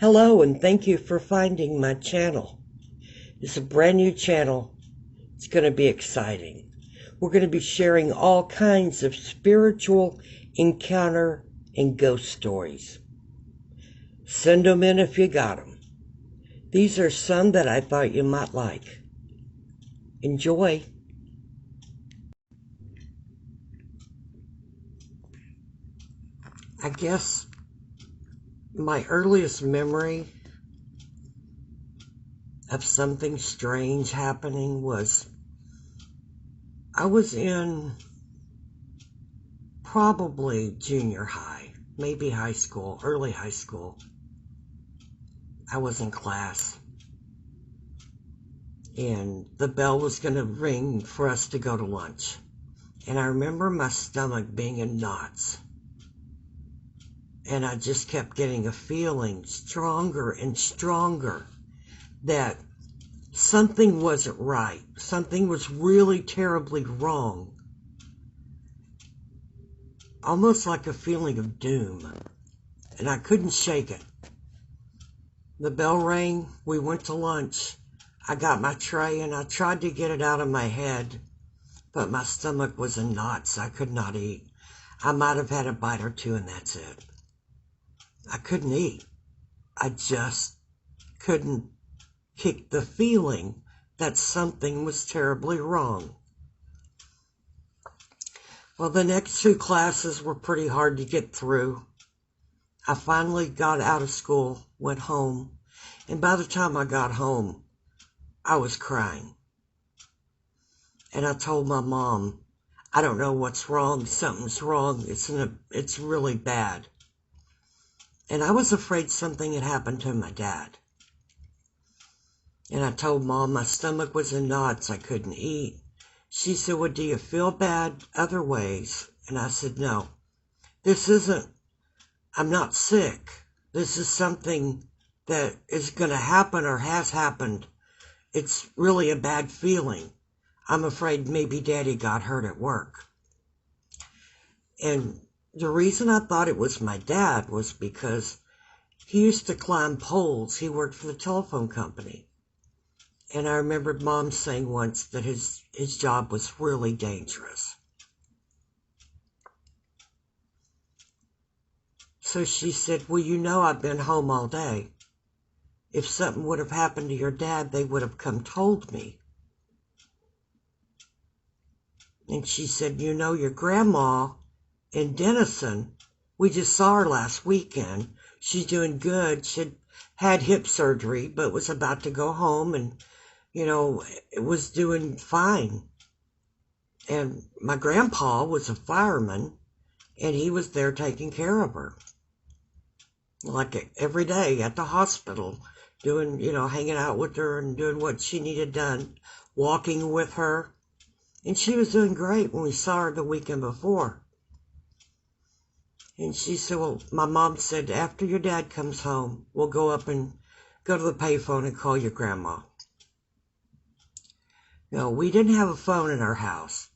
Hello, and thank you for finding my channel. It's a brand new channel. It's going to be exciting. We're going to be sharing all kinds of spiritual encounter and ghost stories. Send them in if you got them. These are some that I thought you might like. Enjoy. I guess my earliest memory of something strange happening was I was in probably junior high, maybe high school, early high school. I was in class, and the bell was going to ring for us to go to lunch. And I remember my stomach being in knots. And I just kept getting a feeling stronger and stronger that something wasn't right. Something was really terribly wrong. Almost like a feeling of doom. And I couldn't shake it. The bell rang. We went to lunch. I got my tray and I tried to get it out of my head, but my stomach was in knots. I could not eat. I might have had a bite or two and that's it. I couldn't eat. I just couldn't kick the feeling that something was terribly wrong. Well, the next two classes were pretty hard to get through. I finally got out of school, went home, and by the time I got home, I was crying. And I told my mom, I don't know what's wrong, something's wrong, it's really bad. And I was afraid something had happened to my dad. And I told Mom my stomach was in knots, I couldn't eat. She said, well, do you feel bad other ways? And I said, no, I'm not sick. This is something that is going to happen or has happened. It's really a bad feeling. I'm afraid maybe Daddy got hurt at work. And the reason I thought it was my dad was because he used to climb poles. He worked for the telephone company. And I remembered Mom saying once that his job was really dangerous. So she said, well, you know I've been home all day. If something would have happened to your dad, they would have come told me. And she said, you know, your grandma in Denison, we just saw her last weekend. She's doing good. She'd had hip surgery, but was about to go home and, you know, it was doing fine. And my grandpa was a fireman, and he was there taking care of her. Like every day at the hospital, doing, you know, hanging out with her and doing what she needed done, walking with her. And she was doing great when we saw her the weekend before. And she said, well, my mom said, after your dad comes home, we'll go up and go to the payphone and call your grandma. No, we didn't have a phone in our house.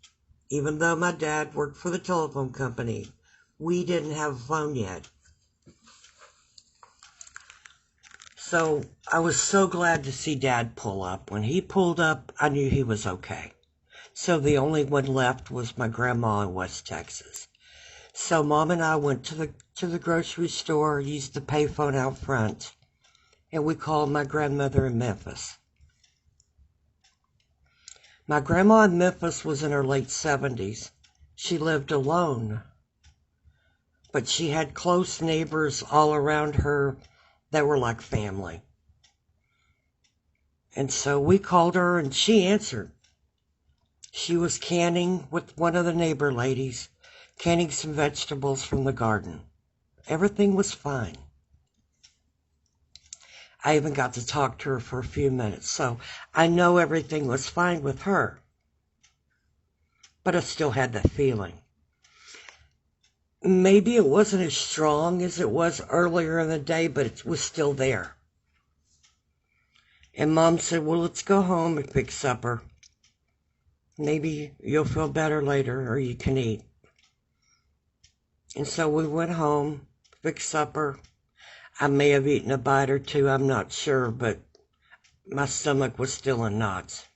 Even though my dad worked for the telephone company, we didn't have a phone yet. So I was so glad to see Dad pull up. When he pulled up, I knew he was okay. So the only one left was my grandma in West Texas. So Mom and I went to the grocery store, used the payphone out front, and we called my grandmother in Memphis. My grandma in Memphis was in her late 70s. She lived alone, but she had close neighbors all around her that were like family. And so we called her and she answered. She was canning with one of the neighbor ladies, canning some vegetables from the garden. Everything was fine. I even got to talk to her for a few minutes, so I know everything was fine with her. But I still had that feeling. Maybe it wasn't as strong as it was earlier in the day, but it was still there. And Mom said, well, let's go home and fix supper. Maybe you'll feel better later, or you can eat. And so we went home, fixed supper. I may have eaten a bite or two, I'm not sure, but my stomach was still in knots.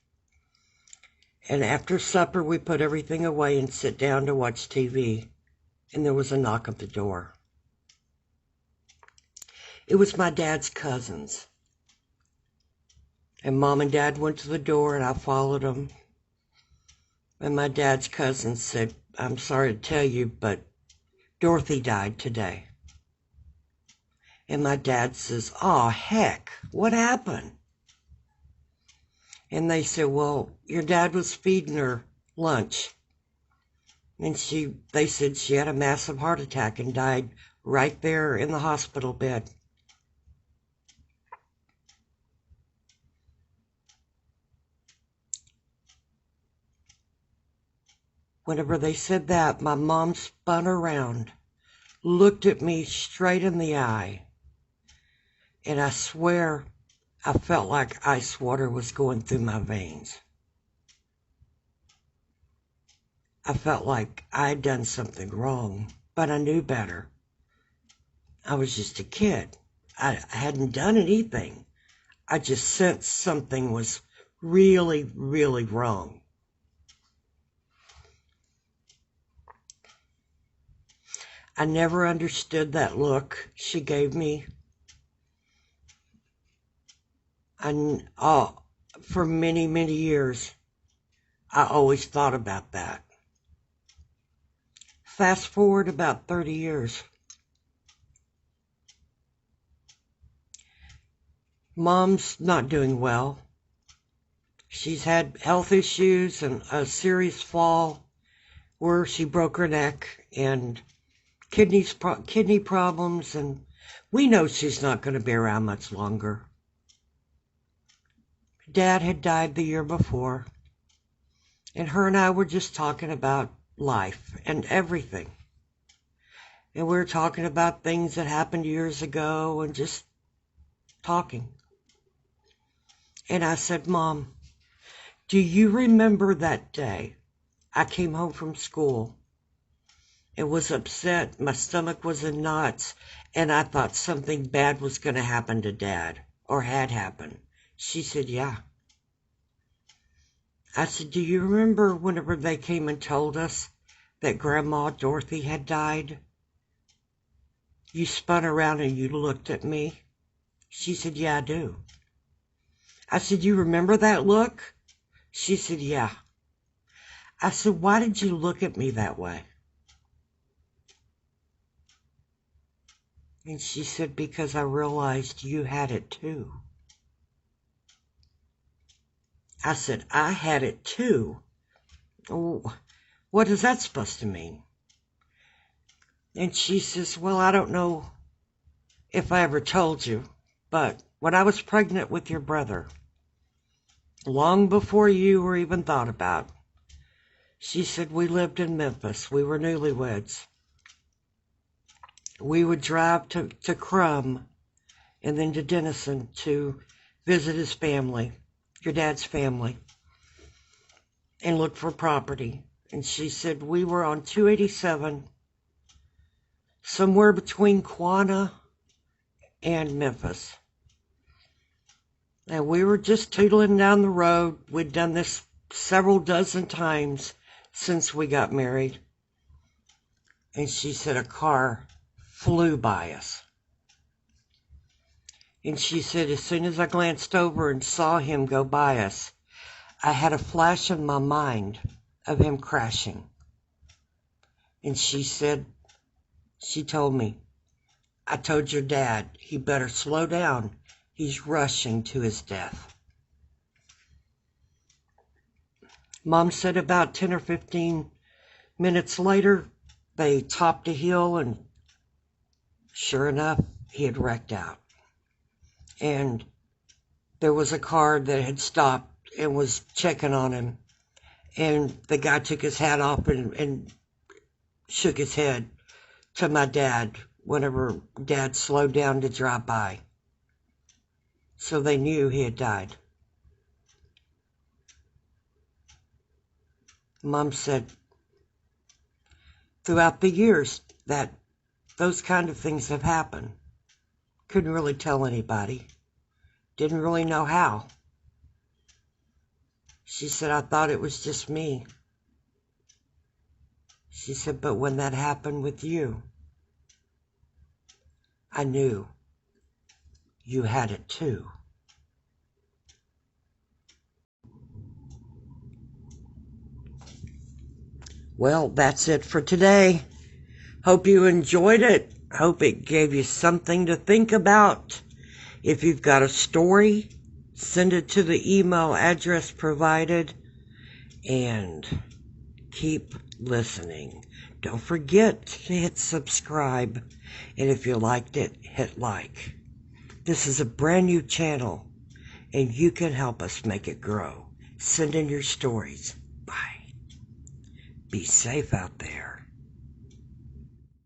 And after supper, we put everything away and sit down to watch TV. And there was a knock at the door. It was my dad's cousins. And Mom and Dad went to the door, and I followed them. And my dad's cousins said, "I'm sorry to tell you, but Dorothy died today." And my dad says, "Oh, heck, what happened?" And they said, "Well, your dad was feeding her lunch. And they said she had a massive heart attack and died right there in the hospital bed." Whenever they said that, my mom spun around, looked at me straight in the eye, and I swear I felt like ice water was going through my veins. I felt like I had done something wrong, but I knew better. I was just a kid. I hadn't done anything. I just sensed something was really, really wrong. I never understood that look she gave me. For many, many years, I always thought about that. Fast forward about 30 years. Mom's not doing well. She's had health issues and a serious fall where she broke her neck and kidney problems, and we know she's not going to be around much longer. Dad had died the year before, and her and I were just talking about life and everything. And we were talking about things that happened years ago and just talking. And I said, "Mom, do you remember that day I came home from school and was upset, my stomach was in knots, and I thought something bad was going to happen to Dad, or had happened?" She said, "Yeah." I said, "Do you remember whenever they came and told us that Grandma Dorothy had died? You spun around and you looked at me." She said, "Yeah, I do." I said, "You remember that look?" She said, "Yeah." I said, "Why did you look at me that way?" And she said, "Because I realized you had it too." I said, "I had it too? Oh, what is that supposed to mean?" And she says, "Well, I don't know if I ever told you, but when I was pregnant with your brother, long before you were even thought about," she said, "we lived in Memphis. We were newlyweds. We would drive to Crum and then to Denison to visit his family, your dad's family, and look for property." And she said, "We were on 287, somewhere between Quanah and Memphis. And we were just tootling down the road. We'd done this several dozen times since we got married." And she said, "A car flew by us." And she said, "As soon as I glanced over and saw him go by us, I had a flash in my mind of him crashing." And she said, she told me, "I told your dad he better slow down. He's rushing to his death." Mom said about 10 or 15 minutes later, they topped a hill, and sure enough, he had wrecked out. And there was a car that had stopped and was checking on him. And the guy took his hat off and shook his head to my dad whenever Dad slowed down to drive by. So they knew he had died. Mom said throughout the years that those kind of things have happened. Couldn't really tell anybody. Didn't really know how. She said, I thought it was just me. She said, but when that happened with you, I knew you had it too. Well, that's it for today. Hope you enjoyed it. Hope it gave you something to think about. If you've got a story, send it to the email address provided. And keep listening. Don't forget to hit subscribe. And if you liked it, hit like. This is a brand new channel, and you can help us make it grow. Send in your stories. Bye. Be safe out there.